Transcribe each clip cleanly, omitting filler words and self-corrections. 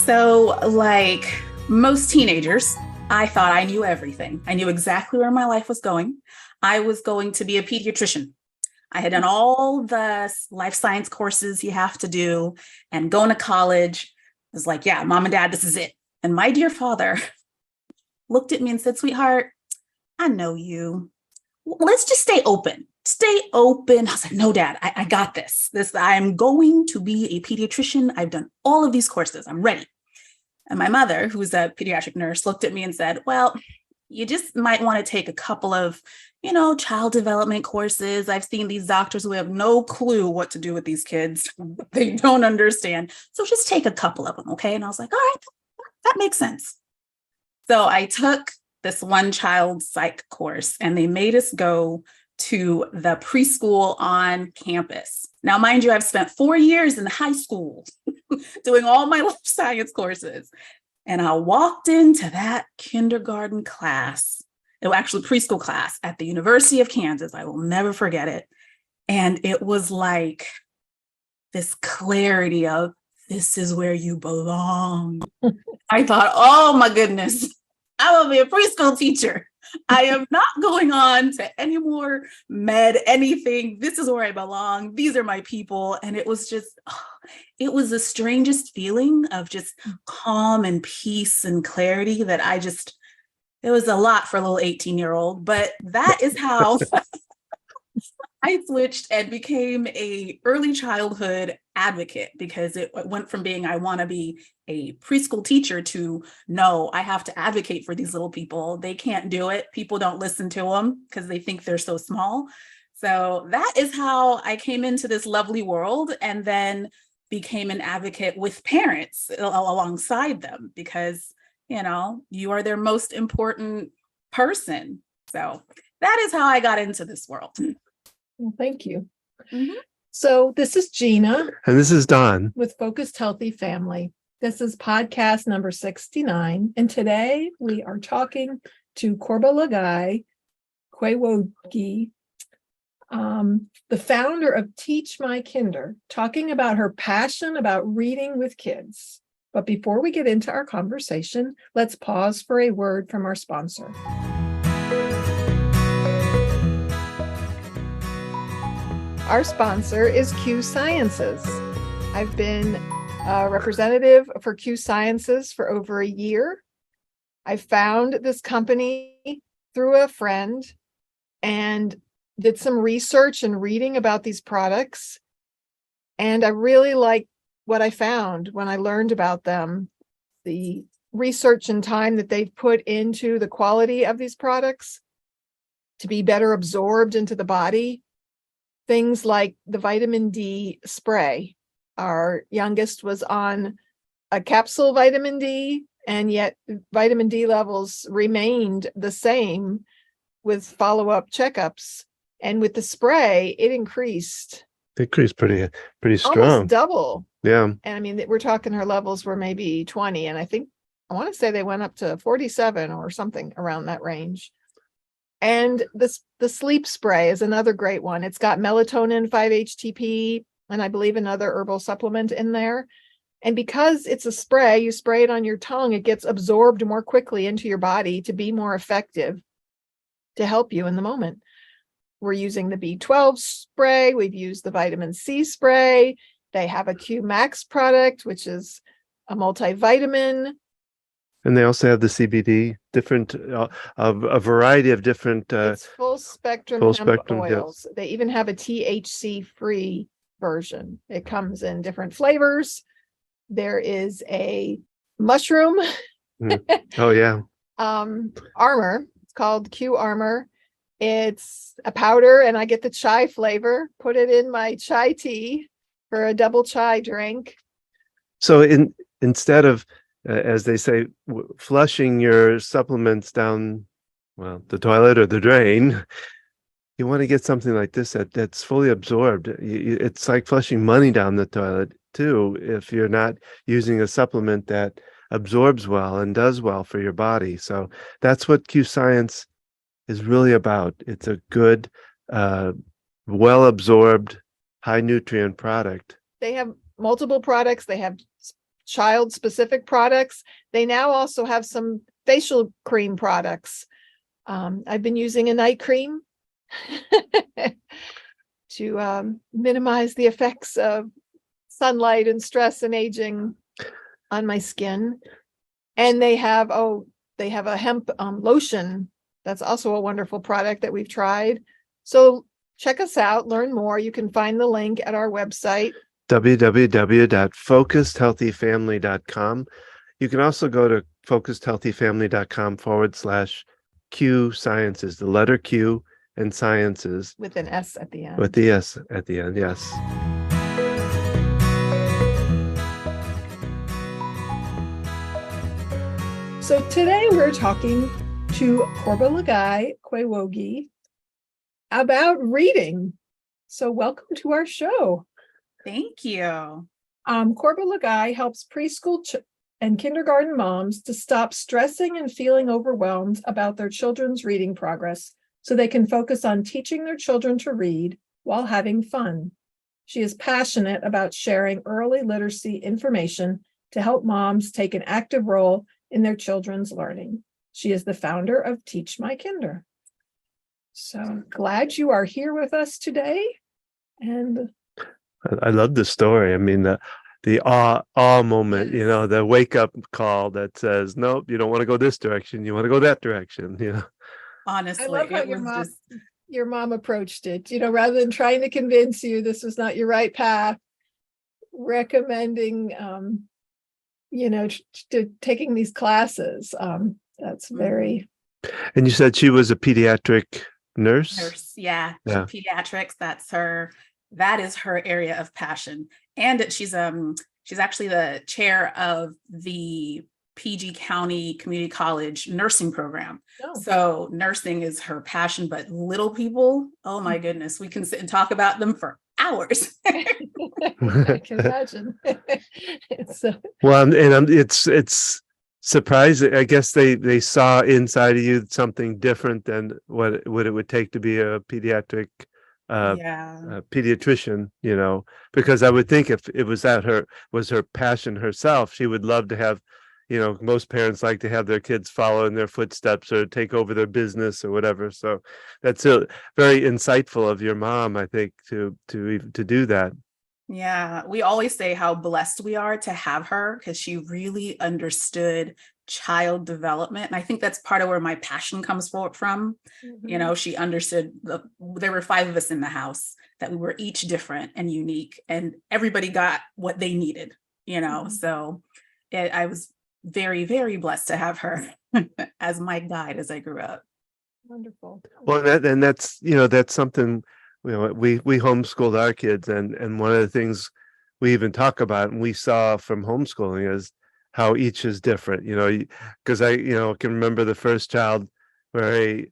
So, like most teenagers, I thought I knew everything. I knew exactly where my life was going. I was going to be a pediatrician. I had done all the life science courses you have to do and going to college. I was like, yeah, mom and dad, this is it. And my dear father looked at me and said, sweetheart, I know you. Let's just stay open. Stay open. I was like, no, dad, I got this. I'm going to be a pediatrician. I've done all of these courses. I'm ready. And my mother, who's a pediatric nurse, looked at me and said, well, you just might want to take a couple of, child development courses. I've seen these doctors who have no clue what to do with these kids. They don't understand. So just take a couple of them. Okay. And I was like, all right, that makes sense. So I took this one child psych course and they made us go to the preschool on campus. Now, mind you, I've spent 4 years in high school doing all my life science courses. And I walked into that kindergarten class, actually preschool class at the University of Kansas. I will never forget it. And it was like this clarity of, this is where you belong. I thought, oh my goodness, I will be a preschool teacher. I am not going on to any more med anything. This is where I belong. These are my people. And it was just, it was the strangest feeling of just calm and peace and clarity that it was a lot for a little 18-year-old, but that is how I switched and became a early childhood advocate, because it went from being, I want to be a preschool teacher, to no, I have to advocate for these little people. They can't do it. People don't listen to them because they think they're so small. So that is how I came into this lovely world, and then became an advocate with parents alongside them, because, you are their most important person. So that is how I got into this world. Well, thank you. Mm-hmm. So this is Gina. And this is Don. With Focused Healthy Family. This is podcast number 69. And today we are talking to Korbalagae, Quay Wo Gee, the founder of Teach My Kinder, talking about her passion about reading with kids. But before we get into our conversation, let's pause for a word from our sponsor. Our sponsor is Q Sciences. I've been a representative for Q Sciences for over a year. I found this company through a friend and did some research and reading about these products. And I really liked what I found when I learned about them, the research and time that they've put into the quality of these products to be better absorbed into the body. Things like the vitamin D spray. Our youngest was on a capsule vitamin D, and yet vitamin D levels remained the same with follow-up checkups. And with the spray, it increased. Pretty strong. Almost double. Yeah. And I mean, we're talking her levels were maybe 20, and I want to say they went up to 47 or something around that range. And the sleep spray is another great one. It's got melatonin, 5-HTP, and I believe another herbal supplement in there. And because it's a spray, you spray it on your tongue, it gets absorbed more quickly into your body to be more effective to help you in the moment. We're using the B12 spray. We've used the vitamin C spray. They have a Q Max product, which is a multivitamin. And they also have the CBD, different, a variety of different. It's full spectrum hemp oils. Yes. They even have a THC-free version. It comes in different flavors. There is a mushroom. Oh, yeah. Armor. It's called Q Armor. It's a powder, and I get the chai flavor. Put it in my chai tea for a double chai drink. So instead of, as they say, flushing your supplements down, the toilet or the drain, you want to get something like this that's fully absorbed. It's like flushing money down the toilet too, if you're not using a supplement that absorbs well and does well for your body. So that's what Q Science is really about. It's a good, well-absorbed, high nutrient product. They have multiple products. They have child specific products. They now also have some facial cream products. I've been using a night cream to minimize the effects of sunlight and stress and aging on my skin. And they have a hemp lotion. That's also a wonderful product that we've tried. So check us out, learn more. You can find the link at our website. www.focusedhealthyfamily.com. You can also go to focusedhealthyfamily.com/Q Sciences, the letter Q and Sciences. With an S at the end. With the S at the end, yes. So today we're talking to Korbalagae, Quay Wo Gee, about reading. So welcome to our show. Thank you. Korbalagae helps preschool and kindergarten moms to stop stressing and feeling overwhelmed about their children's reading progress so they can focus on teaching their children to read while having fun. She is passionate about sharing early literacy information to help moms take an active role in their children's learning. She is the founder of Teach My Kinder. So glad you are here with us today. And I love the story. I mean, the awe moment, you know, the wake up call that says, nope, you don't want to go this direction. You want to go that direction, you know. Honestly, I love how it was your mom approached it, you know, rather than trying to convince you this was not your right path, recommending, you know, to taking these classes. That's very. And you said she was a pediatric nurse? Yeah. Pediatrics. That is her area of passion. And she's actually the chair of the PG County Community College nursing program. Oh. So nursing is her passion, but little people, oh my goodness, we can sit and talk about them for hours. I can imagine. It's surprising. I guess they saw inside of you something different than what it would take to be a pediatric pediatrician, you know, because I would think if it was her passion herself, she would love to have, you know, most parents like to have their kids follow in their footsteps or take over their business or whatever. So that's very insightful of your mom, I think, to do that. Yeah, we always say how blessed we are to have her because she really understood child development. And I think that's part of where my passion comes from. Mm-hmm. You know, she understood there were 5 of us in the house, that we were each different and unique, and everybody got what they needed, you know. Mm-hmm. So I was very, very blessed to have her as my guide as I grew up. Wonderful. Well, that's, you know, that's something, you know, we homeschooled our kids, and one of the things we even talk about and we saw from homeschooling is how each is different, you know, because I, you know, can remember the first child where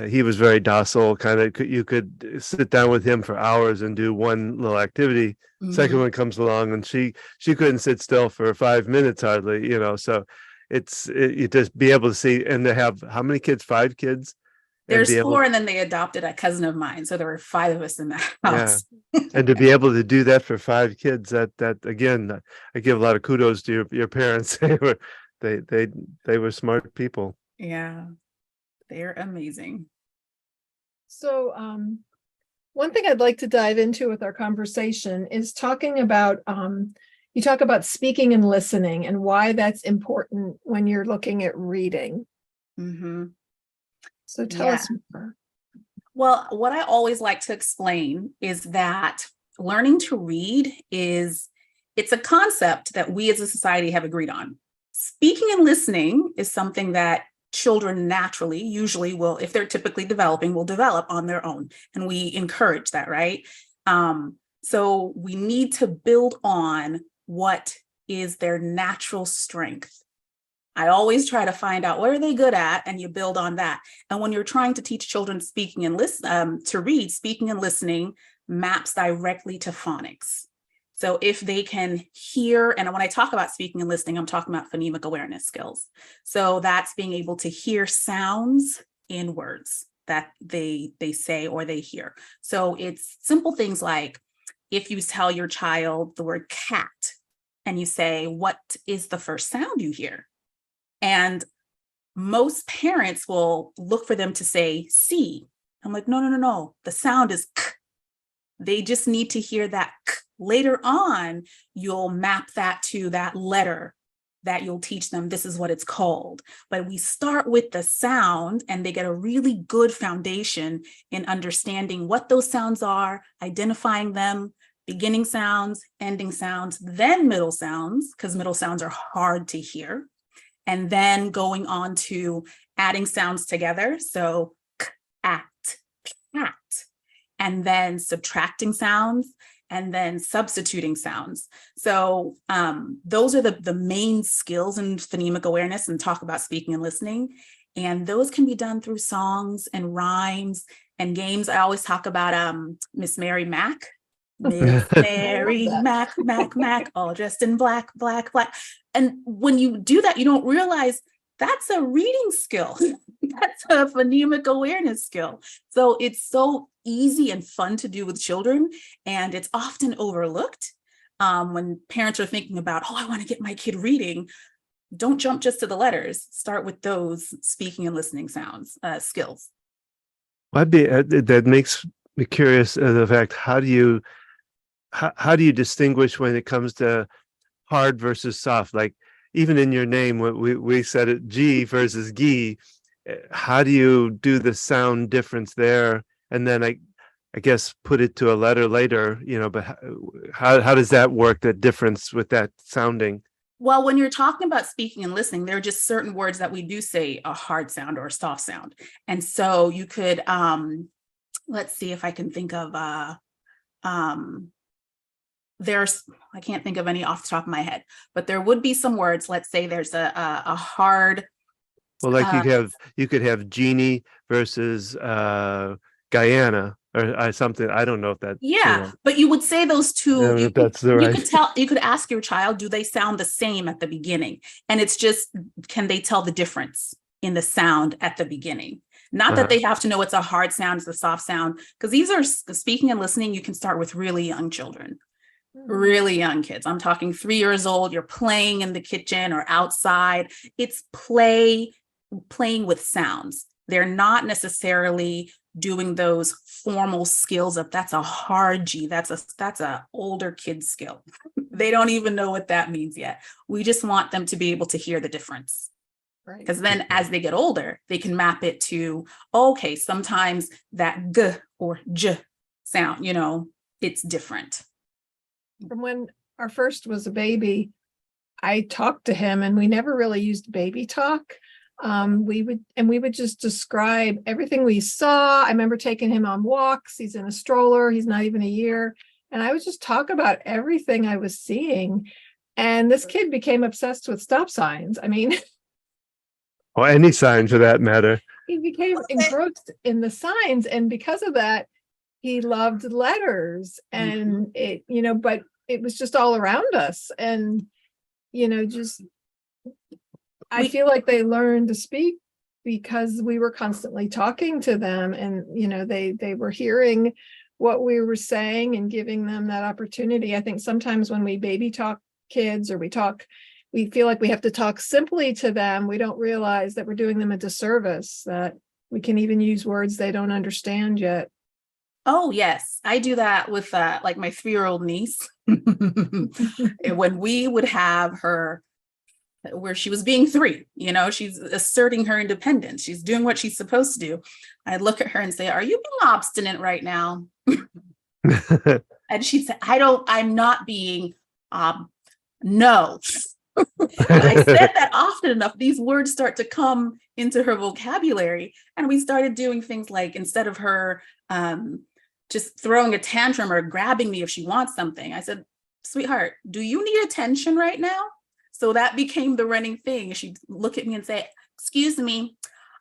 he was very docile, kind of, you could sit down with him for hours and do one little activity. Mm-hmm. Second one comes along and she couldn't sit still for 5 minutes hardly, you know. So you just be able to see, and they have how many kids? 5 kids. There's 4, and then they adopted a cousin of mine, so there were 5 of us in the house. Yeah. And to be able to do that for 5 kids, that again, I give a lot of kudos to your parents. They were smart people. Yeah, they're amazing. So, one thing I'd like to dive into with our conversation is talking about you talk about speaking and listening and why that's important when you're looking at reading. Mm-hmm. So tell us more. Well, what I always like to explain is that learning to read it's a concept that we as a society have agreed on. Speaking and listening is something that children naturally, usually will, if they're typically developing, will develop on their own. And we encourage that, right? So we need to build on what is their natural strength. I always try to find out what are they good at, and you build on that. And when you're trying to teach children speaking and to read, speaking and listening maps directly to phonics. So if they can hear, and when I talk about speaking and listening, I'm talking about phonemic awareness skills. So that's being able to hear sounds in words that they say or they hear. So it's simple things like if you tell your child the word cat, and you say, what is the first sound you hear? And most parents will look for them to say C. I'm like, no, no, no, no. The sound is K. They just need to hear that K. Later on, you'll map that to that letter that you'll teach them. This is what it's called. But we start with the sound, and they get a really good foundation in understanding what those sounds are, identifying them, beginning sounds, ending sounds, then middle sounds, because middle sounds are hard to hear. And then going on to adding sounds together. So cat, cat, and then subtracting sounds, and then substituting sounds. So those are the main skills in phonemic awareness, and talk about speaking and listening. And those can be done through songs and rhymes and games. I always talk about Miss Mary Mac. Miss Mary Mac, Mac, Mac, all dressed in black, black, black. And when you do that, you don't realize that's a reading skill. That's a phonemic awareness skill. So it's so easy and fun to do with children, and it's often overlooked. When parents are thinking about, oh, I want to get my kid reading, don't jump just to the letters. Start with those speaking and listening sounds, skills. That makes me curious of the fact, how do you distinguish when it comes to hard versus soft? Like, even in your name, we said it G versus Gee. How do you do the sound difference there? And then I guess put it to a letter later, but how does that work, that difference with that sounding? Well, when you're talking about speaking and listening, there are just certain words that we do say a hard sound or a soft sound. And so you could, let's see if I can think of, I can't think of any off the top of my head, but there would be some words. Let's say there's a hard. Well, like you could have genie versus Guyana or something. I don't know if that. Yeah, but you would say those two. That's the right. You could ask your child, do they sound the same at the beginning? And it's just, can they tell the difference in the sound at the beginning? Not that they have to know it's a hard sound, it's a soft sound, because these are speaking and listening. You can start with really young children. Really young kids. I'm talking 3 years old. You're playing in the kitchen or outside. It's playing with sounds. They're not necessarily doing those formal skills of that's a hard G. That's a older kid skill. They don't even know what that means yet. We just want them to be able to hear the difference. Right. Because then as they get older, they can map it to, okay, sometimes that G or J sound, it's different. From when our first was a baby, I talked to him, and we never really used baby talk. We would just describe everything we saw. I remember taking him on walks. He's in a stroller. He's not even a year. And I would just talk about everything I was seeing. And this kid became obsessed with stop signs. I mean, or any sign for that matter. He became engrossed in the signs. And because of that, he loved letters, and but it was just all around us. And, I feel like they learned to speak because we were constantly talking to them, and, they were hearing what we were saying and giving them that opportunity. I think sometimes when we baby talk kids, or we feel like we have to talk simply to them. We don't realize that we're doing them a disservice, that we can even use words they don't understand yet. Oh, yes. I do that with like my 3-year-old niece. When we would have her where she was being 3, she's asserting her independence. She's doing what she's supposed to do. I'd look at her and say, are you being obstinate right now? And she'd say, I'm not being, no. I said that often enough, these words start to come into her vocabulary. And we started doing things like, instead of her just throwing a tantrum or grabbing me if she wants something, I said, sweetheart, do you need attention right now? So that became the running thing. She'd look at me and say, excuse me,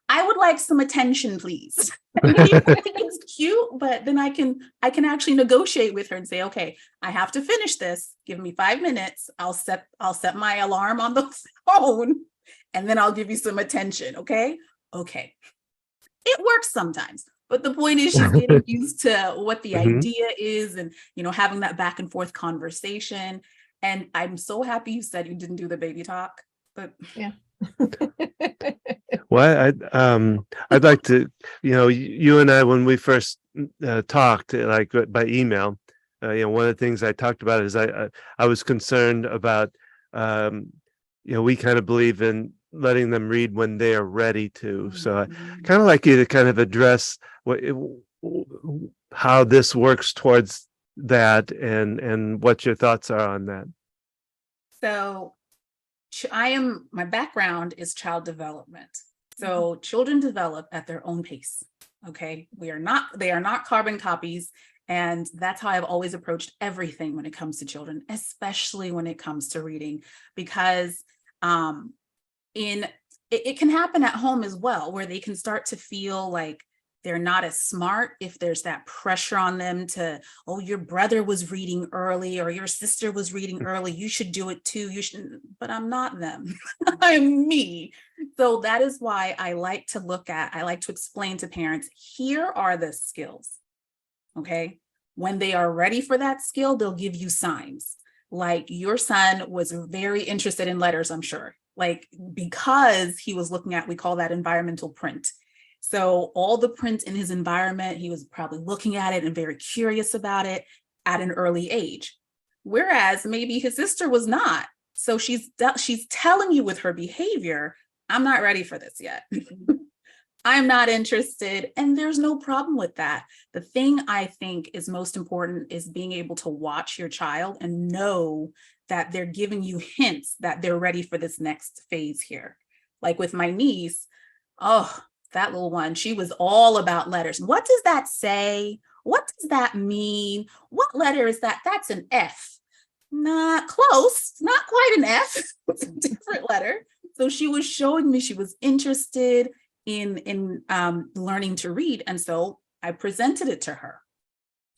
I would like some attention, please. It's cute, but then I can actually negotiate with her and say, okay, I have to finish this. Give me 5 minutes. I'll set my alarm on the phone, and then I'll give you some attention. Okay. It works sometimes, but the point is she's getting used to what the idea is, and having that back and forth conversation. And I'm so happy you said you didn't do the baby talk, but Yeah. Well, I'd like to, you and I, when we first talked, like by email, one of the things I talked about is I was concerned about, we kind of believe in letting them read when they are ready to. So I kind of like you to kind of address how this works towards that, and what your thoughts are on that. So my background is child development. So children develop at their own pace. Okay. They are not carbon copies. And that's how I've always approached everything when it comes to children, especially when it comes to reading, because it can happen at home as well, where they can start to feel like they're not as smart if there's that pressure on them to, oh, your brother was reading early or your sister was reading early, you should do it too. You shouldn't, but I'm not them. I'm me. So that is why I like to explain to parents, here are the skills. Okay. When they are ready for that skill, they'll give you signs. Like your son was very interested in letters, I'm sure, like because he was looking at, we call that environmental print. So all the print in his environment, he was probably looking at it and very curious about it at an early age. Whereas maybe his sister was not. So she's telling you with her behavior, I'm not ready for this yet. I'm not interested. And there's no problem with that. The thing I think is most important is being able to watch your child and know that they're giving you hints that they're ready for this next phase here. Like with my niece, that little one, she was all about letters. What does that say? What does that mean? What letter is that? That's an F. Not close, not quite an F. It's a different letter. So she was showing me she was interested in learning to read. And so I presented it to her.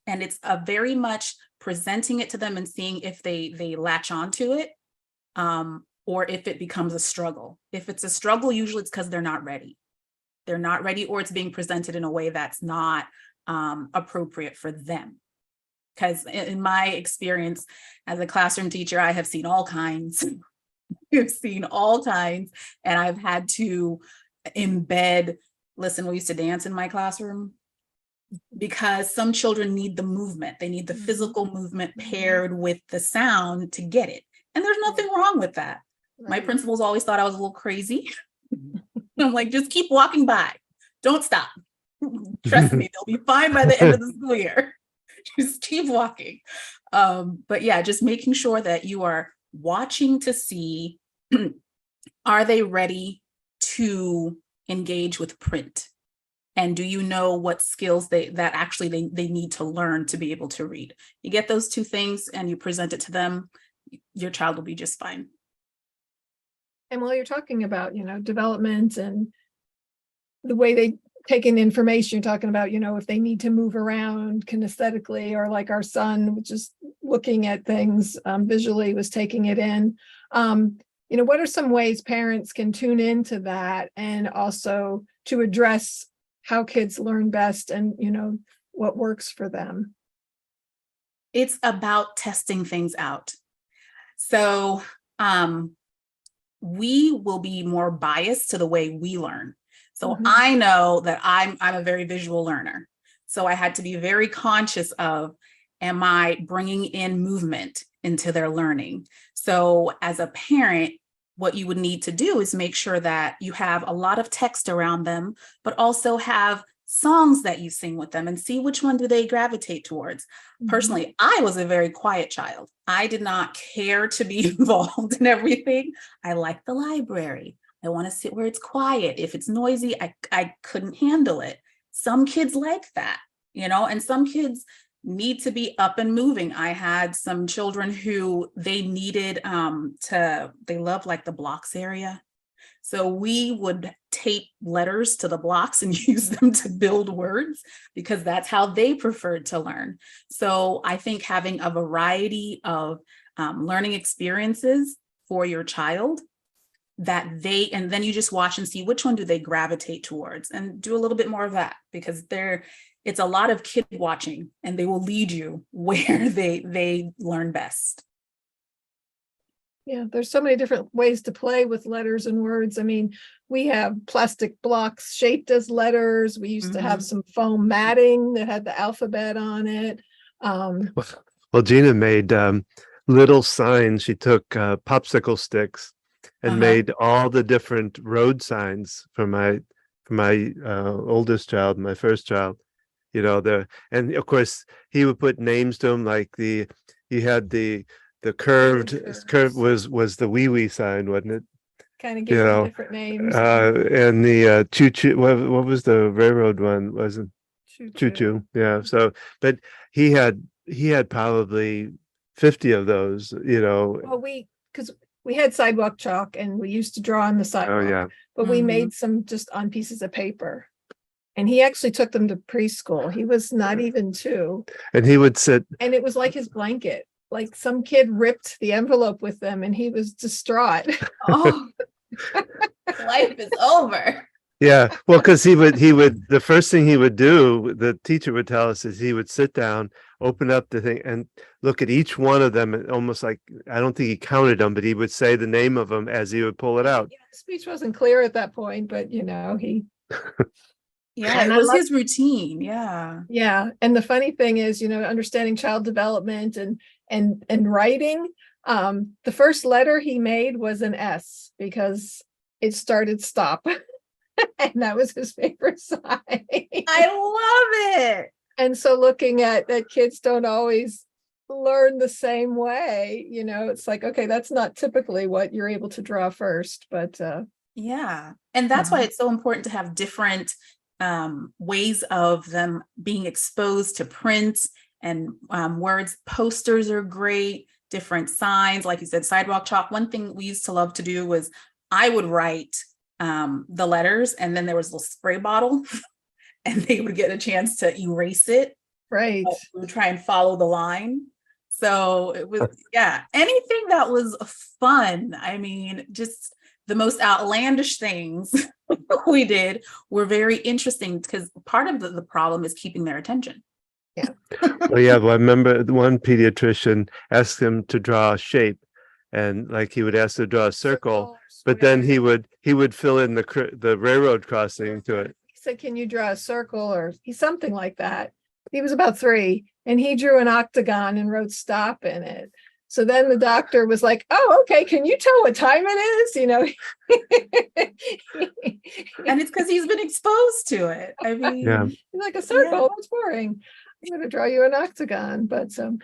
And it's a very much presenting it to them and seeing if they latch onto it, or if it becomes a struggle. If it's a struggle, usually it's because they're not ready. They're not ready, or it's being presented in a way that's not appropriate for them. Because in my experience as a classroom teacher, I have seen all kinds. I've seen all kinds, and I've had to embed, listen, we used to dance in my classroom because some children need the movement. They need the physical movement paired with the sound to get it. And there's nothing wrong with that. My principals always thought I was a little crazy. I'm like, just keep walking by. Don't stop. Trust me, they'll be fine by the end of the school year. Just keep walking. But yeah, just making sure that you are watching to see, are they ready to engage with print? And do you know what skills they need to learn to be able to read? You get those two things and you present it to them, your child will be just fine. And while you're talking about, development and the way they take in information, you're talking about, if they need to move around kinesthetically, or like our son, just looking at things visually, was taking it in. What are some ways parents can tune into that, and also to address how kids learn best and, what works for them? It's about testing things out. So, we will be more biased to the way we learn. So I know that I'm a very visual learner. So I had to be very conscious of, am I bringing in movement into their learning? So as a parent, what you would need to do is make sure that you have a lot of text around them, but also have songs that you sing with them and see which one do they gravitate towards. Personally, I was a very quiet child. I did not care to be involved in everything. I like the library. I want to sit where it's quiet. If it's noisy, I couldn't handle it. Some kids like that, and some kids need to be up and moving. I had some children who they needed they love like the blocks area. So we would tape letters to the blocks and use them to build words because that's how they preferred to learn. So I think having a variety of learning experiences for your child and then you just watch and see which one do they gravitate towards, and do a little bit more of that, because it's a lot of kid watching and they will lead you where they learn best. Yeah, there's so many different ways to play with letters and words. I mean, we have plastic blocks shaped as letters. We used to have some foam matting that had the alphabet on it. Well, Gina made little signs. She took popsicle sticks and made all the different road signs for my oldest child, my first child. You know, and of course he would put names to them, like he had the curve was the wee wee sign, wasn't it? Kind of You gave them know, different names. and the choo choo. What was the railroad one? Wasn't choo choo? Yeah. So, but he had probably 50 of those. You know. Well, because we had sidewalk chalk and we used to draw on the Oh sidewalk, yeah. but we made some just on pieces of paper. And he actually took them to preschool. He was not even 2. And he would sit. And it was like his blanket. Like some kid ripped the envelope with them and he was distraught. Oh, life is over. Yeah, well, because he would the first thing he would do, the teacher would tell us, is he would sit down, open up the thing, and look at each one of them, and almost like, I don't think he counted them, but he would say the name of them as he would pull it out. Yeah, speech wasn't clear at that point, but you know, he Yeah, and it was his routine. Yeah. Yeah. And the funny thing is, you know, understanding child development and writing, the first letter he made was an S because it started stop. And that was his favorite sign. I love it. And so looking at that, kids don't always learn the same way. You know, it's like, okay, that's not typically what you're able to draw first, but yeah. And that's why it's so important to have different ways of them being exposed to print and words. Posters are great, different signs, like you said, sidewalk chalk. One thing we used to love to do was I would write the letters, and then there was a little spray bottle and they would get a chance to erase it. right. We would try and follow the line. So it was, yeah, anything that was fun. I mean, just the most outlandish things we did were very interesting, because part of the problem is keeping their attention. Yeah. Well, yeah, well, I remember the one pediatrician asked him to draw a shape, and like he would ask to draw a circle, but then he would fill in the railroad crossing to it. He said, can you draw a circle or something like that? He was about 3 and he drew an octagon and wrote stop in it. So then the doctor was like, oh, okay, can you tell what time it is? You know, and it's because he's been exposed to it. I mean, Yeah. like a circle, that's boring. I'm going to draw you an octagon. But and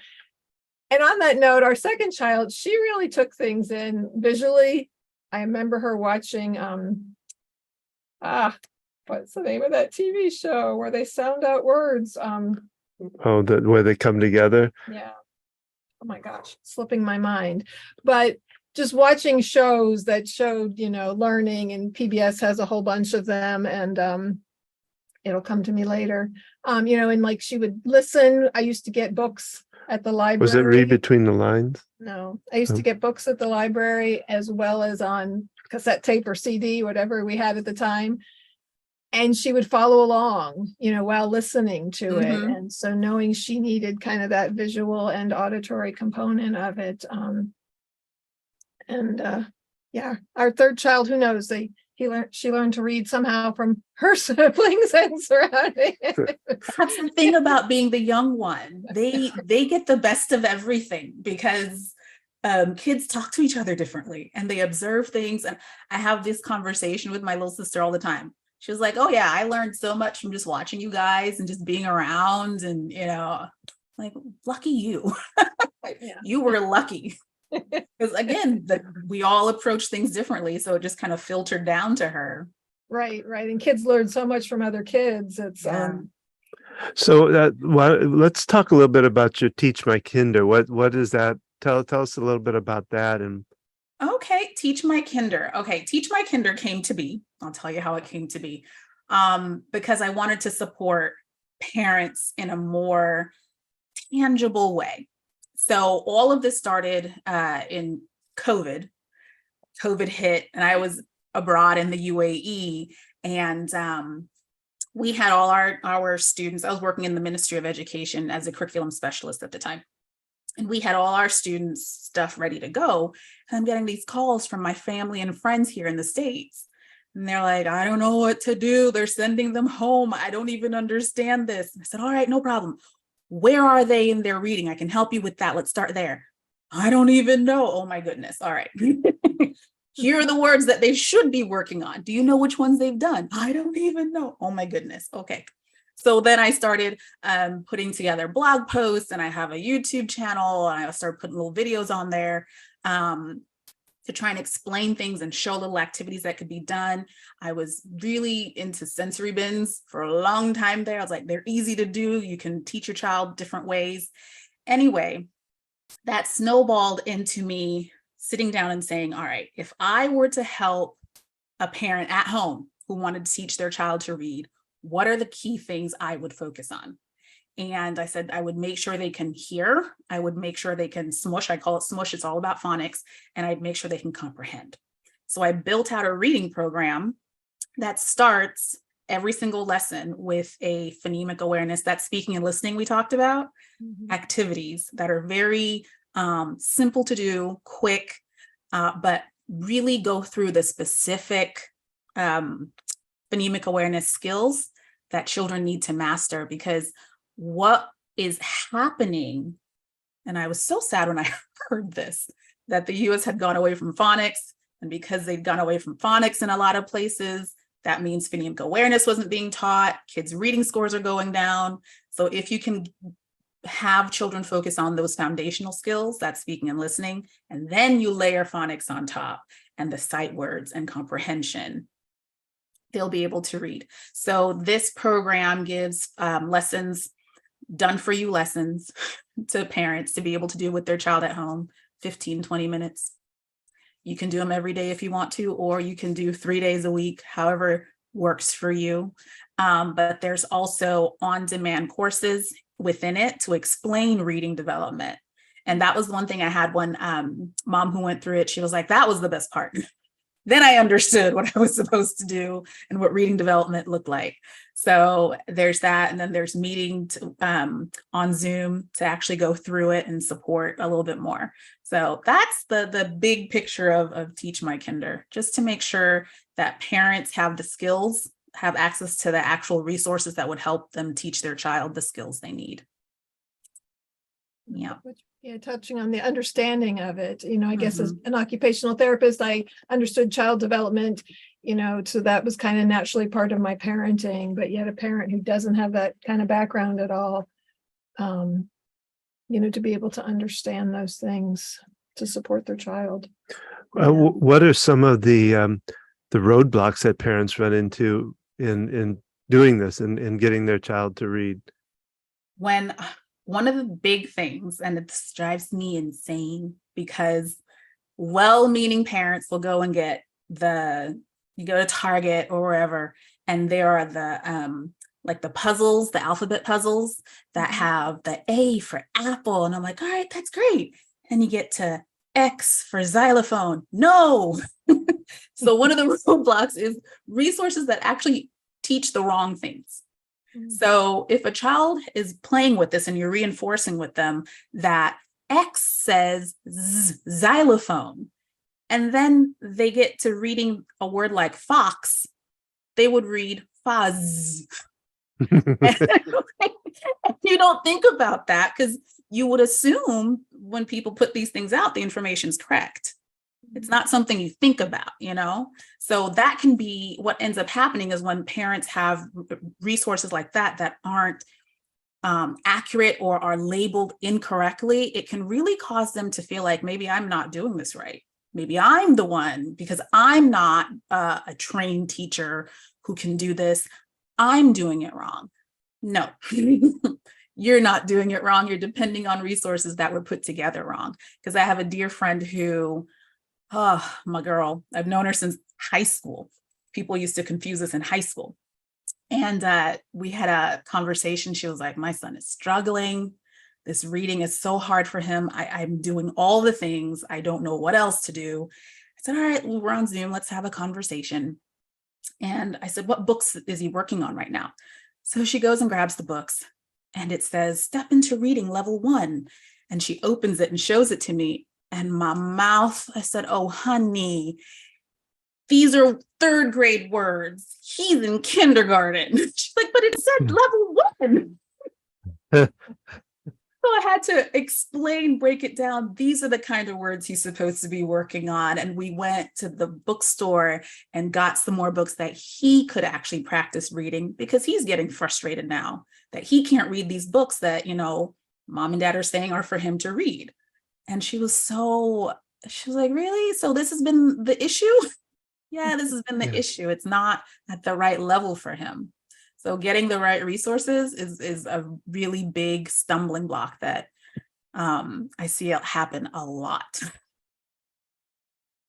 on that note, our second child, she really took things in visually. I remember her watching what's the name of that TV show where they sound out words? Oh, where they come together. Yeah. Oh my gosh, slipping my mind. But just watching shows that showed, you know, learning, and PBS has a whole bunch of them, and it'll come to me later. You know, and like she would listen. I used to get books at the library. Was it read between the lines? No, I used to get books at the library as well as on cassette tape or CD, whatever we had at the time. And she would follow along, you know, while listening to it. And so knowing she needed kind of that visual and auditory component of it. Yeah, our third child, who knows, she learned to read somehow from her siblings and surroundings. That's the thing about being the young one. They get the best of everything, because kids talk to each other differently and they observe things. And I have this conversation with my little sister all the time. She was like, oh yeah, I learned so much from just watching you guys and just being around, and, you know, like, lucky you. You were lucky. Because again, we all approach things differently. So it just kind of filtered down to her. Right. And kids learn so much from other kids. It's So let's talk a little bit about your Teach My Kinder. What is that? Tell us a little bit about that. And okay, Teach My Kinder. Okay, Teach My Kinder came to be. I'll tell you how it came to be. Because I wanted to support parents in a more tangible way. So all of this started in COVID. COVID hit, and I was abroad in the UAE, and we had all our students. I was working in the Ministry of Education as a curriculum specialist at the time. And we had all our students' stuff ready to go. And I'm getting these calls from my family and friends here in the States. And they're like, I don't know what to do. They're sending them home. I don't even understand this. And I said, all right, no problem. Where are they in their reading? I can help you with that. Let's start there. I don't even know. Oh my goodness. All right. Here are the words that they should be working on. Do you know which ones they've done? I don't even know. Oh my goodness. Okay. So then I started putting together blog posts, and I have a YouTube channel, and I started putting little videos on there to try and explain things and show little activities that could be done. I was really into sensory bins for a long time there. I was like, they're easy to do. You can teach your child different ways. Anyway, that snowballed into me sitting down and saying, all right, if I were to help a parent at home who wanted to teach their child to read, what are the key things I would focus on? And I said, I would make sure they can hear. I would make sure they can smush. I call it smush. It's all about phonics. And I'd make sure they can comprehend. So I built out a reading program that starts every single lesson with a phonemic awareness, that speaking and listening we talked about, activities that are very simple to do, quick, but really go through the specific phonemic awareness skills that children need to master. Because what is happening, and I was so sad when I heard this, that the US had gone away from phonics, and because they'd gone away from phonics in a lot of places, that means phonemic awareness wasn't being taught, kids' reading scores are going down. So if you can have children focus on those foundational skills, that's speaking and listening, and then you layer phonics on top and the sight words and comprehension, they'll be able to read. So this program gives lessons, done for you lessons to parents to be able to do with their child at home, 15, 20 minutes. You can do them every day if you want to, or you can do 3 days a week, however works for you. But there's also on-demand courses within it to explain reading development. And that was one thing I had one mom who went through it. She was like, that was the best part. Then I understood what I was supposed to do and what reading development looked like. So there's that. And then there's meeting on Zoom to actually go through it and support a little bit more. So that's the big picture of Teach My Kinder, just to make sure that parents have the skills, have access to the actual resources that would help them teach their child the skills they need. Yeah. Yeah, touching on the understanding of it, I guess as an occupational therapist, I understood child development, so that was kind of naturally part of my parenting, but yet a parent who doesn't have that kind of background at all, to be able to understand those things to support their child. What are some of the roadblocks that parents run into in doing this and getting their child to read? One of the big things, and it drives me insane, because well-meaning parents will go and you go to Target or wherever, and there are the puzzles, the alphabet puzzles that have the A for apple. And I'm like, all right, that's great. And you get to X for xylophone. No. So one of the roadblocks is resources that actually teach the wrong things. So if a child is playing with this and you're reinforcing with them that X says xylophone, and then they get to reading a word like fox, they would read fuzz. You don't think about that, because you would assume when people put these things out, the information's correct. It's not something you think about, So that can be what ends up happening, is when parents have resources like that aren't accurate or are labeled incorrectly, it can really cause them to feel like, maybe I'm not doing this right. Maybe I'm the one, because I'm not a trained teacher who can do this. I'm doing it wrong. No, you're not doing it wrong. You're depending on resources that were put together wrong. Because I have a dear friend who, my girl, I've known her since high school. People used to confuse us in high school. And we had a conversation. She was like, my son is struggling. This reading is so hard for him. I'm doing all the things. I don't know what else to do. I said, all right, well, we're on Zoom. Let's have a conversation. And I said, what books is he working on right now? So she goes and grabs the books, and it says, Step into Reading Level 1. And she opens it and shows it to me. And my mouth, I said, oh, honey, these are third grade words. He's in kindergarten. She's like, but it said level 1. So I had to explain, break it down. These are the kind of words he's supposed to be working on. And we went to the bookstore and got some more books that he could actually practice reading, because he's getting frustrated now that he can't read these books that, mom and dad are saying are for him to read. And she was like, really? So this has been the issue? Yeah, this has been the issue. It's not at the right level for him. So getting the right resources is a really big stumbling block that I see it happen a lot.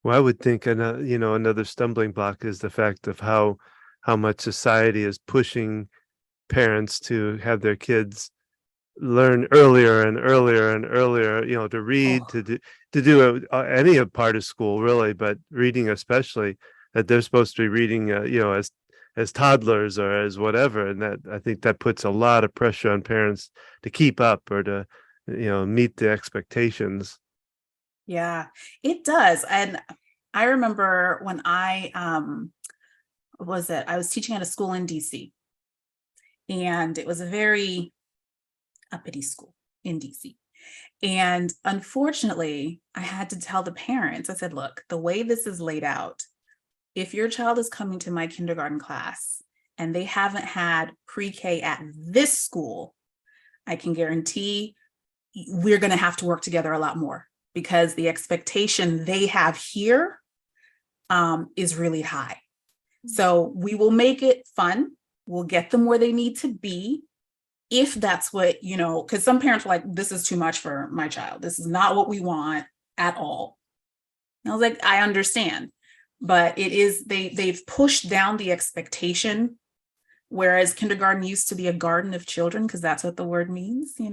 Well, I would think another stumbling block is the fact of how much society is pushing parents to have their kids learn earlier and earlier and earlier, to read, to do any part of school really, but reading especially, that they're supposed to be reading, as toddlers or as whatever. And that, I think that puts a lot of pressure on parents to keep up or to, meet the expectations. Yeah, it does. And I remember when I was teaching at a school in DC, and it was a very uppity school in DC. And unfortunately, I had to tell the parents, I said, look, the way this is laid out, if your child is coming to my kindergarten class and they haven't had pre-K at this school, I can guarantee we're going to have to work together a lot more, because the expectation they have here is really high. So we will make it fun. We'll get them where they need to be. If that's what, because some parents are like, this is too much for my child. This is not what we want at all. And I was like, I understand. But it is, they've pushed down the expectation, whereas kindergarten used to be a garden of children, because that's what the word means, you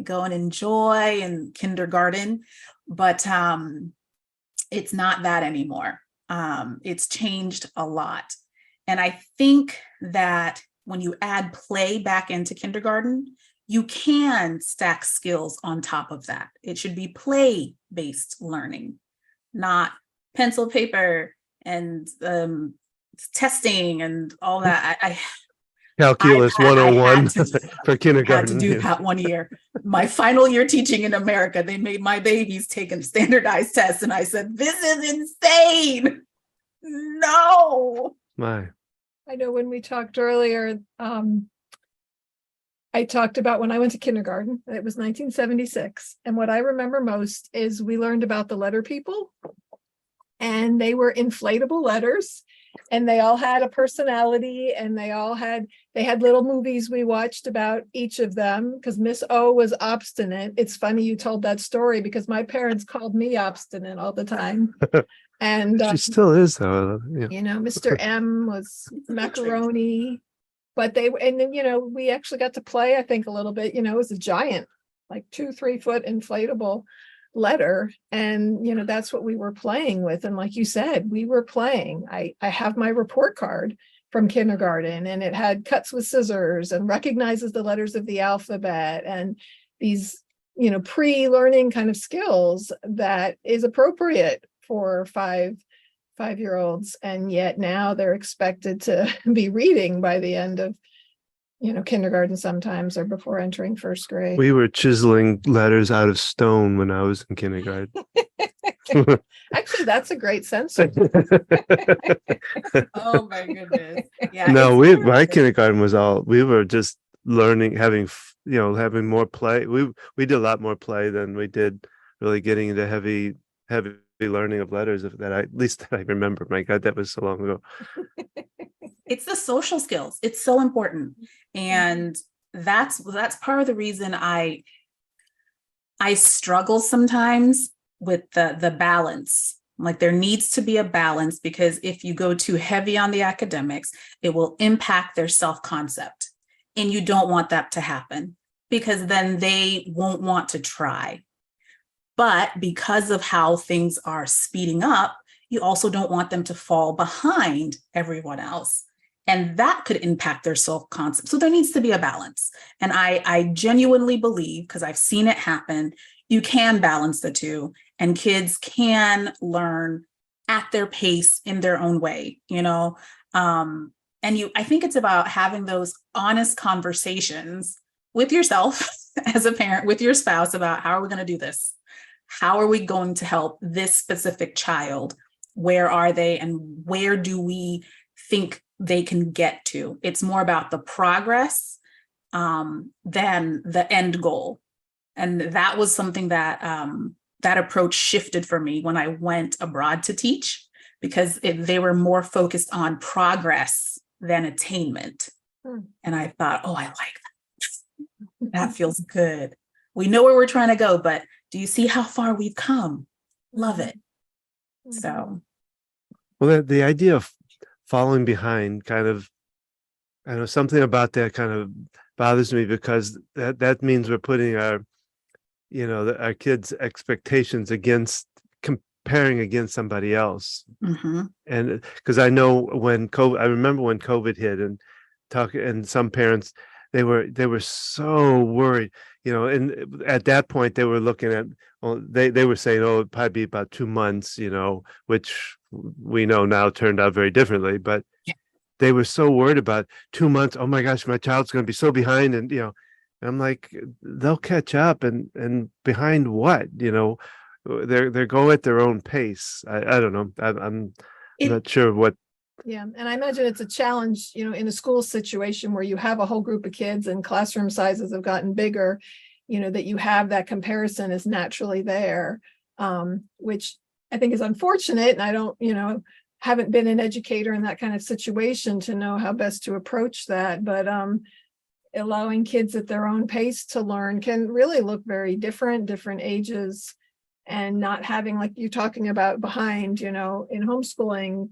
go and enjoy in kindergarten, but it's not that anymore. It's changed a lot. And I think that when you add play back into kindergarten, you can stack skills on top of that. It should be play-based learning, not pencil, paper, and testing and all that. Calculus 101 for kindergarten. Had to do that one year. My final year teaching in America, they made my babies take a standardized test, and I said, this is insane. No. My. I know when we talked earlier, I talked about when I went to kindergarten. It was 1976. And what I remember most is we learned about the letter people, and they were inflatable letters, and they all had a personality, and they had little movies we watched about each of them, because Miss O was obstinate. It's funny you told that story, because my parents called me obstinate all the time. And she still is, though. Yeah. Mr. M was macaroni. But we actually got to play, I think, a little bit. It was a giant, like 2-3 foot inflatable letter. And, that's what we were playing with. And like you said, we were playing. I have my report card from kindergarten, and it had cuts with scissors and recognizes the letters of the alphabet and these, pre-learning kind of skills that is appropriate for five-year-olds. And yet now they're expected to be reading by the end of kindergarten sometimes, or before entering first grade. We were chiseling letters out of stone when I was in kindergarten. Actually, that's a great sensor. Oh my goodness. Yeah. No, my kindergarten was we were just learning, having more play. We did a lot more play than we did really getting into heavy learning of letters, at least that I remember. My God, that was so long ago. It's the social skills. It's so important. And that's part of the reason I struggle sometimes with the balance. Like, there needs to be a balance, because if you go too heavy on the academics, it will impact their self-concept. And you don't want that to happen, because then they won't want to try. But because of how things are speeding up, you also don't want them to fall behind everyone else. And that could impact their self-concept. So there needs to be a balance. And I genuinely believe, because I've seen it happen, you can balance the two, and kids can learn at their pace in their own way, I think it's about having those honest conversations with yourself as a parent, with your spouse, about how are we going to do this? How are we going to help this specific child? Where are they, and where do we think they can get to? It's more about the progress than the end goal. And that was something that that approach shifted for me when I went abroad to teach, because they were more focused on progress than attainment. And I thought, oh, I like that. That feels good. We know where we're trying to go, but do you see how far we've come? Love it. So. Well, the idea of following behind kind of, I know something about that kind of bothers me, because that means we're putting our kids' expectations comparing against somebody else. And because I know when I remember when COVID hit, and some parents, they were so worried, and at that point they were looking at, they were saying, oh, it'd probably be about 2 months, which we know now turned out very differently, but they were so worried about 2 months. Oh my gosh, my child's going to be so behind. And, I'm like, they'll catch up, and behind what, they're go at their own pace. I don't know. I'm not sure what. Yeah. And I imagine it's a challenge, in a school situation where you have a whole group of kids and classroom sizes have gotten bigger, that you have that comparison is naturally there, which I think is unfortunate. And I don't, haven't been an educator in that kind of situation to know how best to approach that. But allowing kids at their own pace to learn can really look very different ages, and not having, like you're talking about, behind, in homeschooling,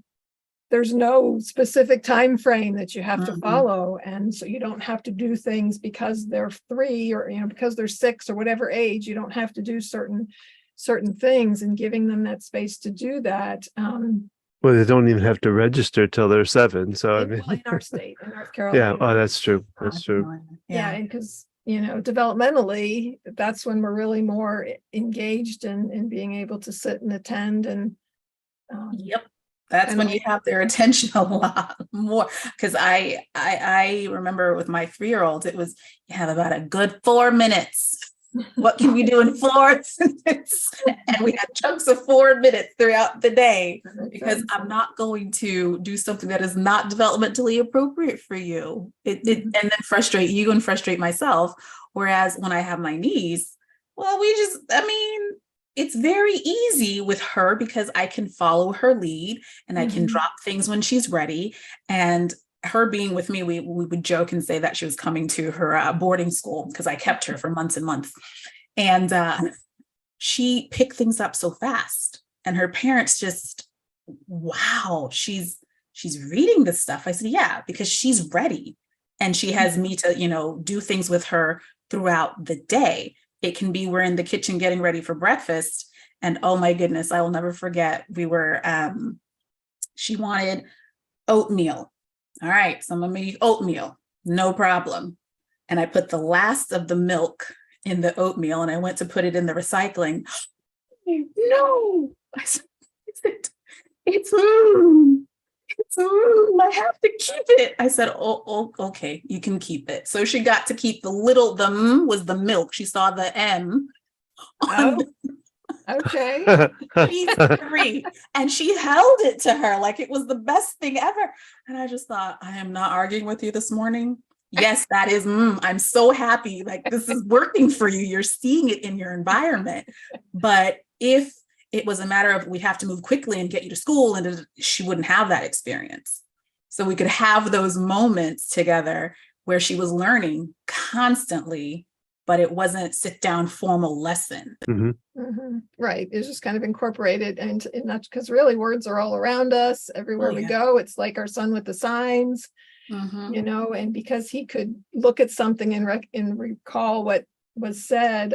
there's no specific time frame that you have to follow. And so you don't have to do things because they're 3 or, because they're 6 or whatever age. You don't have to do certain things, and giving them that space to do that. Well, they don't even have to register till they're 7. So I mean, in our state, in North Carolina. Yeah. Oh, that's true. That's true. Yeah. And because, developmentally, that's when we're really more engaged in being able to sit and attend. And yep. That's when you have their attention a lot more. Because I remember with my 3-year-old, it was, you have about a good 4 minutes. What can we do in 4 minutes? And we had chunks of 4 minutes throughout the day, because I'm not going to do something that is not developmentally appropriate for you. And then frustrate you and frustrate myself. Whereas when I have my niece, well, it's very easy with her, because I can follow her lead, and I can drop things when she's ready. And her being with me, we would joke and say that she was coming to her boarding school, because I kept her for months and months. And she picked things up so fast, and her parents just, wow, she's reading this stuff. I said, yeah, because she's ready, and she has me to, do things with her throughout the day. It can be, we're in the kitchen getting ready for breakfast, and oh my goodness, I will never forget. We were, she wanted oatmeal. All right, so I'm gonna make oatmeal, no problem. And I put the last of the milk in the oatmeal, and I went to put it in the recycling. No, I said, it's I have to keep it. I said, oh, okay, you can keep it. So she got to keep the was the milk. She saw the M. Okay. She's 3, and she held it to her like it was the best thing ever. And I just thought, I am not arguing with you this morning. Yes, that is, I'm so happy. Like, this is working for you. You're seeing it in your environment. But if it was a matter of, we have to move quickly and get you to school, and she wouldn't have that experience. So we could have those moments together where she was learning constantly, but it wasn't sit down formal lesson. Right. It's just kind of incorporated, and not because really words are all around us everywhere we go. It's like our son with the signs, and because he could look at something and recall what was said,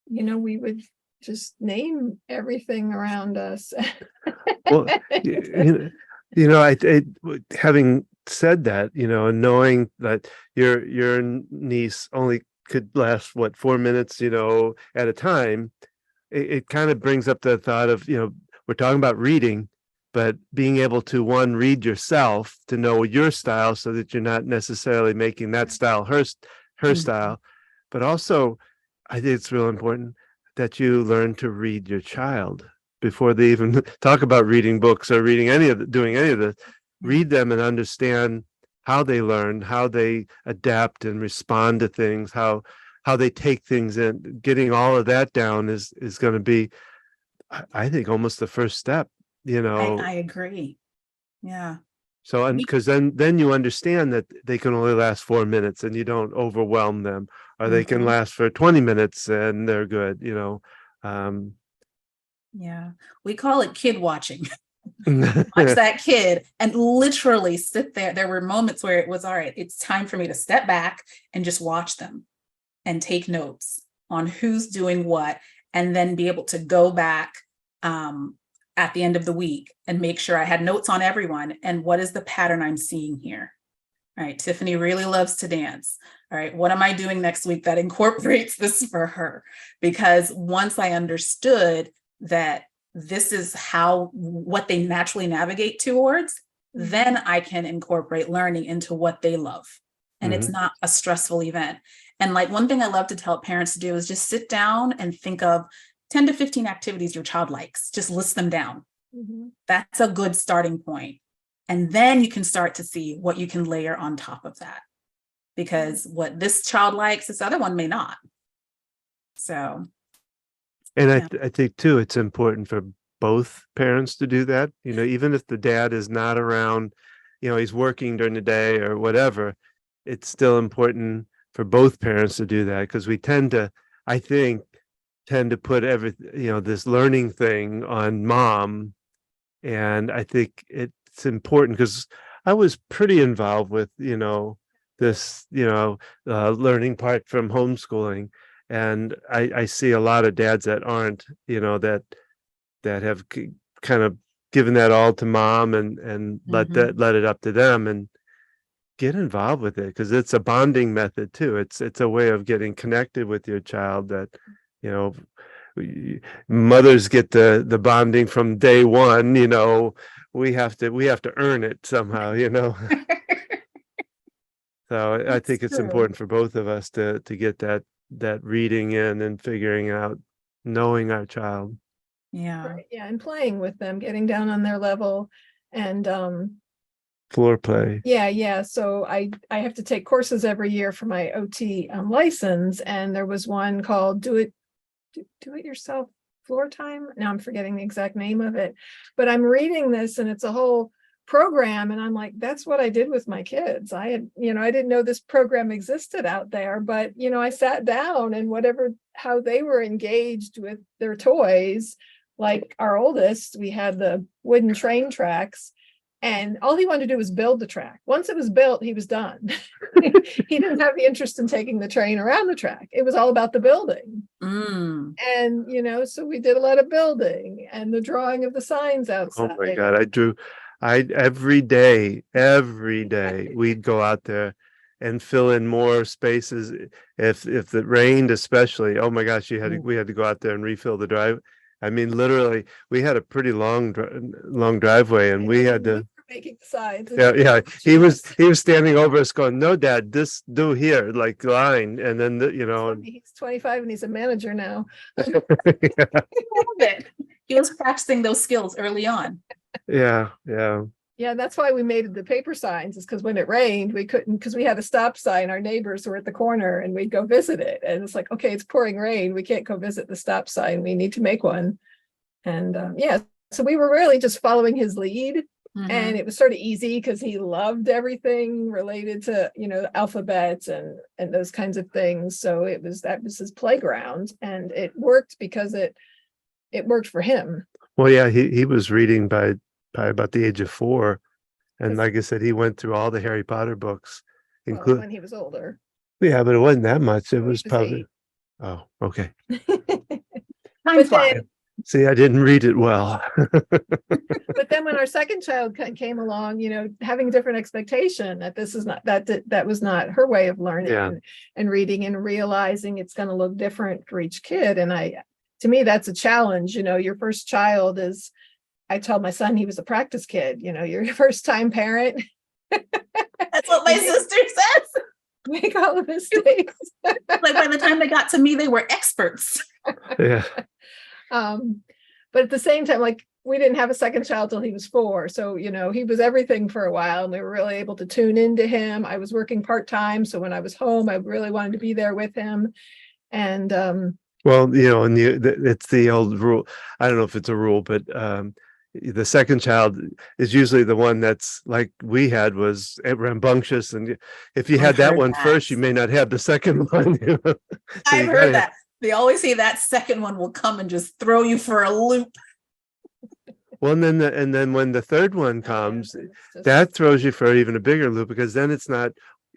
we would just name everything around us. Well, I having said that, and knowing that your niece only could last, what, 4 minutes, at a time, it kind of brings up the thought of, we're talking about reading, but being able to, one, read yourself, to know your style so that you're not necessarily making that style her Mhm. style. But also, I think it's real important that you learn to read your child before they even talk about reading books or doing any of this. Read them and understand how they learn, how they adapt and respond to things, how they take things in. Getting all of that down is going to be, I think, almost the first step, I agree. Yeah. So, and because then you understand that they can only last 4 minutes and you don't overwhelm them, or they can Mhm. last for 20 minutes and they're good, um, Yeah. We call it kid watching. Watch that kid and literally sit there. There were moments where it was, all right, it's time for me to step back and just watch them and take notes on who's doing what, and then be able to go back at the end of the week and make sure I had notes on everyone and what is the pattern I'm seeing here. All right, Tiffany really loves to dance. All right, what am I doing next week that incorporates this for her? Because once I understood that this is what they naturally navigate towards, then I can incorporate learning into what they love. And it's not a stressful event. And like one thing I love to tell parents to do is just sit down and think of 10 to 15 activities your child likes. Just list them down. That's a good starting point. And then you can start to see what you can layer on top of that. Because what this child likes, this other one may not. So. And Yeah. I think too, it's important for both parents to do that. Even if the dad is not around, he's working during the day or whatever, it's still important for both parents to do that, because we tend to, I think, put this learning thing on mom. And I think it's important because I was pretty involved with, this, learning part from homeschooling. And I see a lot of dads that aren't, that have kind of given that all to mom and let it up to them, and get involved with it, because it's a bonding method too. It's a way of getting connected with your child that, mothers get the bonding from day one. We have to earn it somehow. So I think it's important for both of us to get that reading in and figuring out, knowing our child. Yeah. Right, yeah, and playing with them, getting down on their level, and Floor play. yeah. So I have to take courses every year for my OT license, and there was one called Do It Yourself Floor Time. Now I'm forgetting the exact name of it, but I'm reading this and it's a whole program, and I'm like, that's what I did with my kids. I didn't know this program existed out there, but I sat down, and how they were engaged with their toys. Like our oldest, we had the wooden train tracks, and all he wanted to do was build the track. Once it was built, he was done. He didn't have the interest in taking the train around the track. It was all about the building. And, so we did a lot of building and the drawing of the signs outside. Oh my God. Every day, we'd go out there and fill in more spaces. If it rained, especially, oh my gosh, we had to go out there and refill the drive. I mean, literally, we had a pretty long driveway, and we had to making the signs. Yeah. He was standing over us going, "No, Dad, this do here, like line." And then he's 25 and he's a manager now. He was practicing those skills early on. Yeah. Yeah, that's why we made the paper signs, is because when it rained, we couldn't, because we had a stop sign. Our neighbors were at the corner and we'd go visit it. And it's like, okay, it's pouring rain. We can't go visit the stop sign. We need to make one. And so we were really just following his lead. And it was sort of easy because he loved everything related to, alphabets and those kinds of things. So that was his playground, and it worked because it worked for him. Well, yeah, he was reading by about the age of 4. And like I said, he went through all the Harry Potter books, when he was older. Yeah, but it wasn't that much. It was probably 8. Oh, okay. Time flies. See, I didn't read it well. But then when our second child came along, having different expectation that this is not that was not her way of learning Yeah. and reading, and realizing it's going to look different for each kid. And to me, that's a challenge. Your first child is, I told my son he was a practice kid. You're your first time parent. That's what my sister says. Make all the mistakes. Like by the time they got to me, they were experts. Yeah. But at the same time, like, we didn't have a second child till he was 4. So, he was everything for a while, and we were really able to tune into him. I was working part-time. So when I was home, I really wanted to be there with him. And, well, and it's the old rule. I don't know if it's a rule, but the second child is usually the one that's like we had, was rambunctious. And if you had that one first, you may not have the second one. So I've heard that. They always say that second one will come and just throw you for a loop. Well, and then when the third one comes, that throws you for even a bigger loop, because then it's not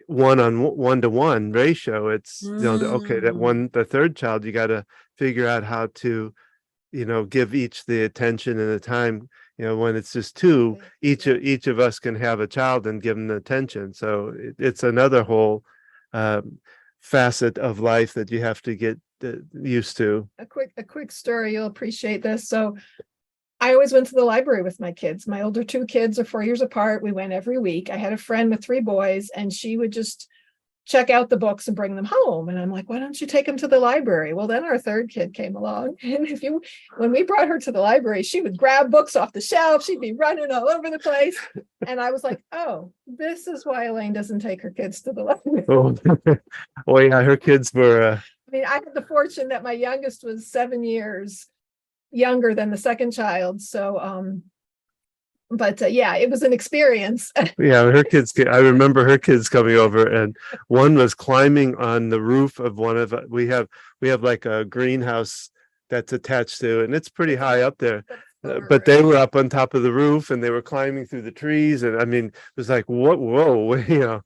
1-on-1 ratio. It's okay, the third child, you got to figure out how to give each the attention and the time. When it's just 2, each of us can have a child and give them the attention. So it's another whole facet of life that you have to get used to. A quick story, you'll appreciate this. So I always went to the library with my kids. My older 2 kids are 4 years apart. We went every week. I had a friend with 3 boys, and she would just check out the books and bring them home. And I'm like, why don't you take them to the library? Well, then our third kid came along. And when we brought her to the library, she would grab books off the shelf. She'd be running all over the place. And I was like, oh, this is why Elaine doesn't take her kids to the library. Oh yeah, her kids were. I had the fortune that my youngest was 7 years younger than the second child. So, yeah, it was an experience. Yeah, her kids. I remember her kids coming over, and one was climbing on the roof of one of. We have like a greenhouse that's attached to, and it's pretty high up there. But they were up on top of the roof, and they were climbing through the trees, and it was like, what? Whoa,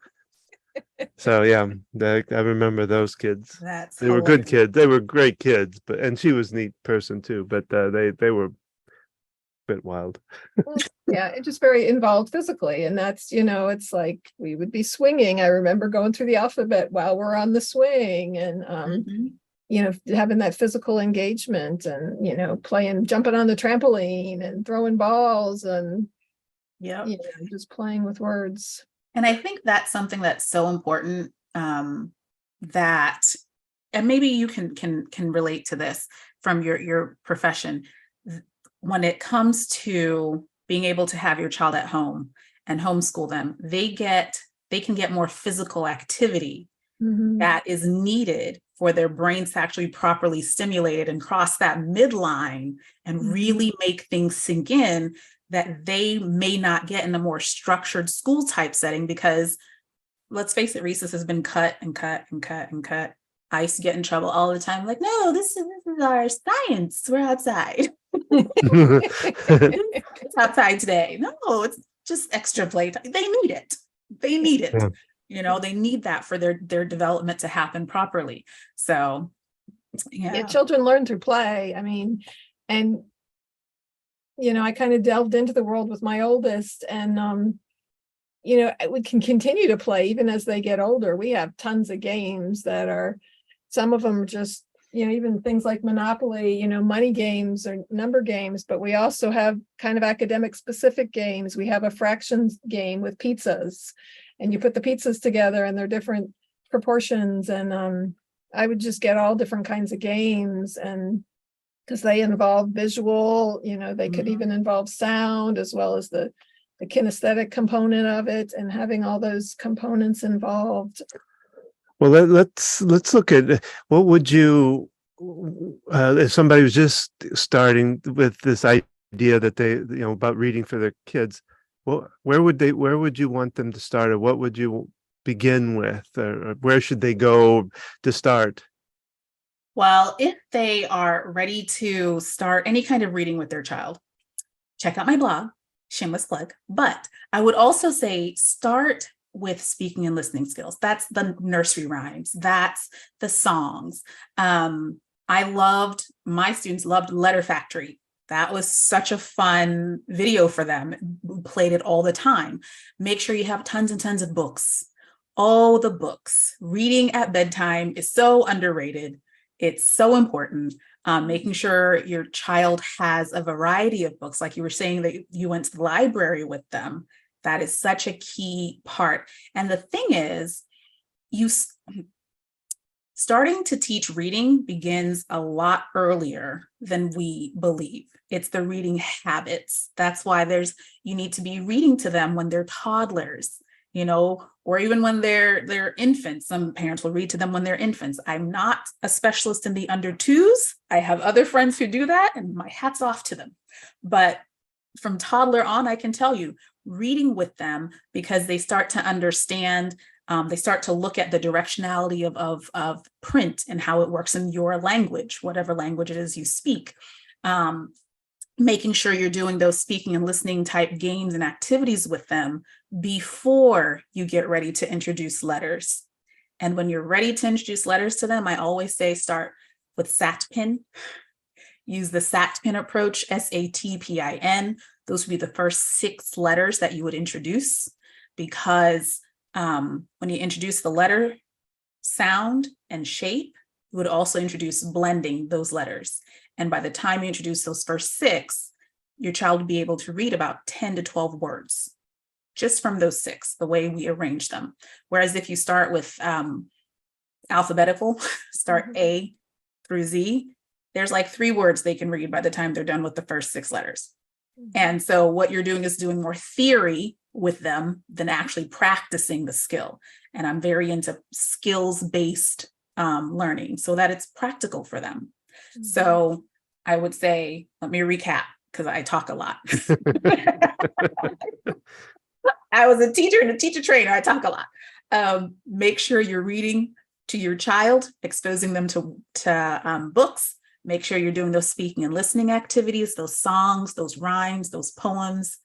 So yeah, I remember those kids. They were good kids. They were great kids, and she was a neat person too. But they were bit wild. Yeah, it just very involved physically, and that's it's like we would be swinging. I remember going through the alphabet while we're on the swing, and having that physical engagement, and playing, jumping on the trampoline and throwing balls, and just playing with words. And I think that's something that's so important, that, and maybe you can relate to this from your profession. When it comes to being able to have your child at home and homeschool them, they can get more physical activity that is needed for their brains to actually properly stimulate and cross that midline and really make things sink in, that they may not get in a more structured school type setting. Because let's face it, recess has been cut and cut and cut and cut. I used to get in trouble all the time. Like, no, this is our science. We're outside. It's outside today. No, it's just extra play time. They need it. They need it. They need that for their development to happen properly. So yeah, children learn through play. And I kind of delved into the world with my oldest, and we can continue to play even as they get older. We have tons of games that are, some of them are just, even things like Monopoly, money games or number games, but we also have kind of academic specific games. We have a fractions game with pizzas, and you put the pizzas together and they're different proportions. And I would just get all different kinds of games, and because they involve visual, they could even involve sound, as well as the kinesthetic component of it, and having all those components involved. Well, let's look at what would you, if somebody was just starting with this idea that they, about reading for their kids, well, where would you want them to start, or what would you begin with, or where should they go to start? Well, if they are ready to start any kind of reading with their child, check out my blog, shameless plug. But I would also say start with speaking and listening skills. That's the nursery rhymes. That's the songs. My students loved Letter Factory. That was such a fun video for them. We played it all the time. Make sure you have tons and tons of books. All the books. Reading at bedtime is so underrated. It's so important. Making sure your child has a variety of books, like you were saying that you went to the library with them. That is such a key part. And the thing is, starting to teach reading begins a lot earlier than we believe. It's the reading habits. That's why you need to be reading to them when they're toddlers, or even when they're infants. Some parents will read to them when they're infants. I'm not a specialist in the under twos. I have other friends who do that, and my hat's off to them. But from toddler on, I can tell you, reading with them, because they start to understand, they start to look at the directionality of print and how it works in your language, whatever language it is you speak. Making sure you're doing those speaking and listening type games and activities with them before you get ready to introduce letters. And when you're ready to introduce letters to them, I always say start with SATPIN. Use the SATPIN approach, SATPIN. Those would be the first 6 letters that you would introduce, because when you introduce the letter, sound, and shape, you would also introduce blending those letters. And by the time you introduce those first 6, your child will be able to read about 10 to 12 words just from those 6, the way we arrange them. Whereas if you start with alphabetical, start A through Z, there's like 3 words they can read by the time they're done with the first 6 letters. And so what you're doing is doing more theory with them than actually practicing the skill. And I'm very into skills-based learning so that it's practical for them. Mm-hmm. So I would say, let me recap, because I talk a lot. I was a teacher and a teacher trainer. I talk a lot. Make sure you're reading to your child, exposing them to books. Make sure you're doing those speaking and listening activities, those songs, those rhymes, those poems.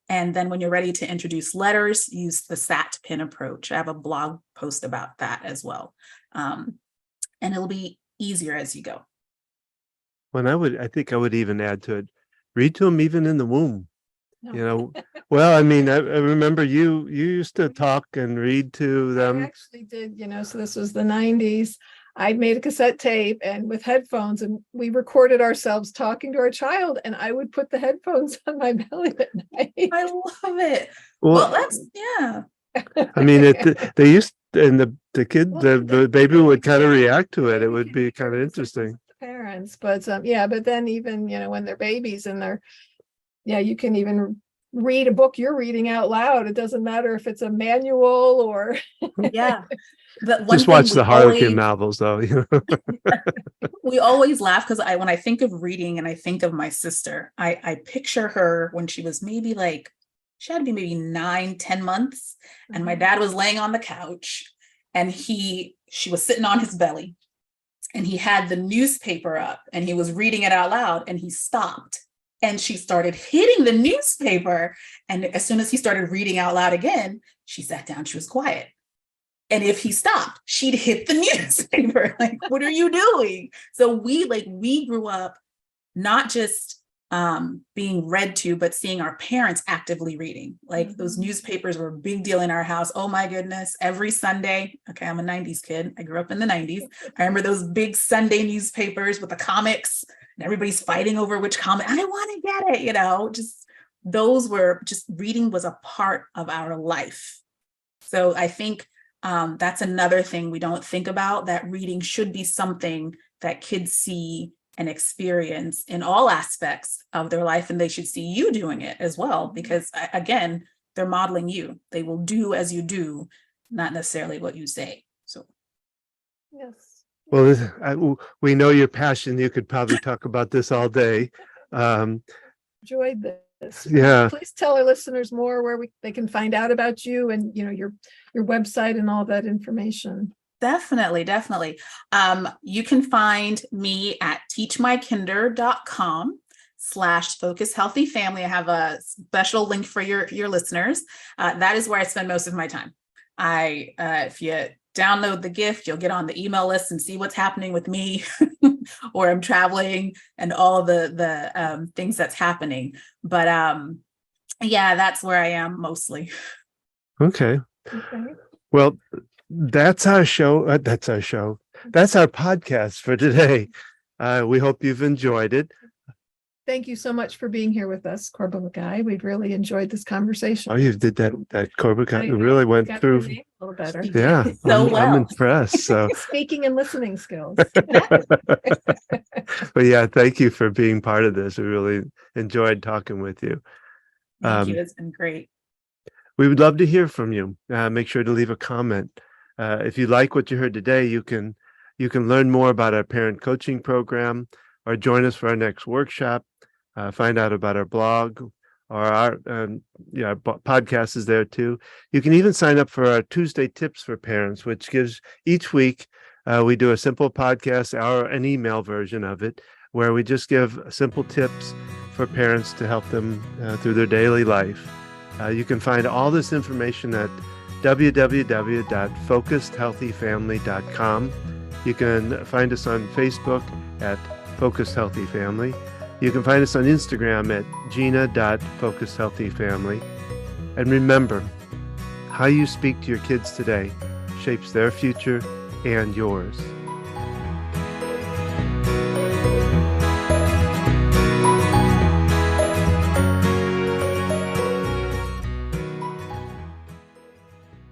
And then when you're ready to introduce letters, use the SATPIN approach. I have a blog post about that as well. And it'll be easier as you go. I think I would even add to it, read to them even in the womb. Well, I mean, I remember you used to talk and read to them. I actually did, so this was the 90s. I made a cassette tape and with headphones, and we recorded ourselves talking to our child, and I would put the headphones on my belly at night. I love it. Well, that's, yeah. I mean, they used, and the kid, the baby would kind of react to it. It would be kind of interesting. Parents, but but then even, when they're babies and you can even read a book you're reading out loud. It doesn't matter if it's a manual or. Yeah. Just watch the Harlequin novels, though. We always laugh because when I think of reading and I think of my sister, I picture her when she was maybe she had to be maybe 9-10 months, and my dad was laying on the couch, and she was sitting on his belly, and he had the newspaper up, and he was reading it out loud, and he stopped, and she started hitting the newspaper, and as soon as he started reading out loud again, she sat down. She was quiet. And if he stopped, she'd hit the newspaper. What are you doing? So we grew up not just being read to, but seeing our parents actively reading. Those newspapers were a big deal in our house. Oh my goodness. Every Sunday. Okay, I'm a 90s kid. I grew up in the 90s. I remember those big Sunday newspapers with the comics, and everybody's fighting over which comic. I want to get it, reading was a part of our life. So I think that's another thing we don't think about, that reading should be something that kids see and experience in all aspects of their life, and they should see you doing it as well, because again, they're modeling you. They will do as you do, not necessarily what you say. So yes. Well, we know your passion. You could probably talk about this all day. Enjoyed this. Yeah. Please tell our listeners more where they can find out about you and your website and all that information. Definitely. You can find me at teachmykinder.com/focus healthy family. I have a special link for your listeners. That is where I spend most of my time. If you download the gift, you'll get on the email list and see what's happening with me, or I'm traveling and all the things that's happening. But yeah, that's where I am mostly. Okay. Okay. Well, that's our show. That's our show. That's our podcast for today. We hope you've enjoyed it. Thank you so much for being here with us, Kor Ba La Guy. We've really enjoyed this conversation. Oh, you did that Korbalage. I It really went got through. your name a little better. Yeah, So I'm well. impressed. So, Speaking and listening skills. but yeah, thank you for being part of this. We really enjoyed talking with you. Thank you. It's been great. We would love to hear from you. Make sure to leave a comment. If you like what you heard today, you can learn more about our parent coaching program, or join us for our next workshop. Find out about our blog, or our podcast is there too. You can even sign up for our Tuesday Tips for Parents, which gives each week we do a simple podcast or an email version of it, where we just give simple tips for parents to help them through their daily life. You can find all this information at www.focusedhealthyfamily.com. You can find us on Facebook at Focused Healthy Family. You can find us on Instagram at gina.focusedhealthyfamily. And remember, how you speak to your kids today shapes their future and yours.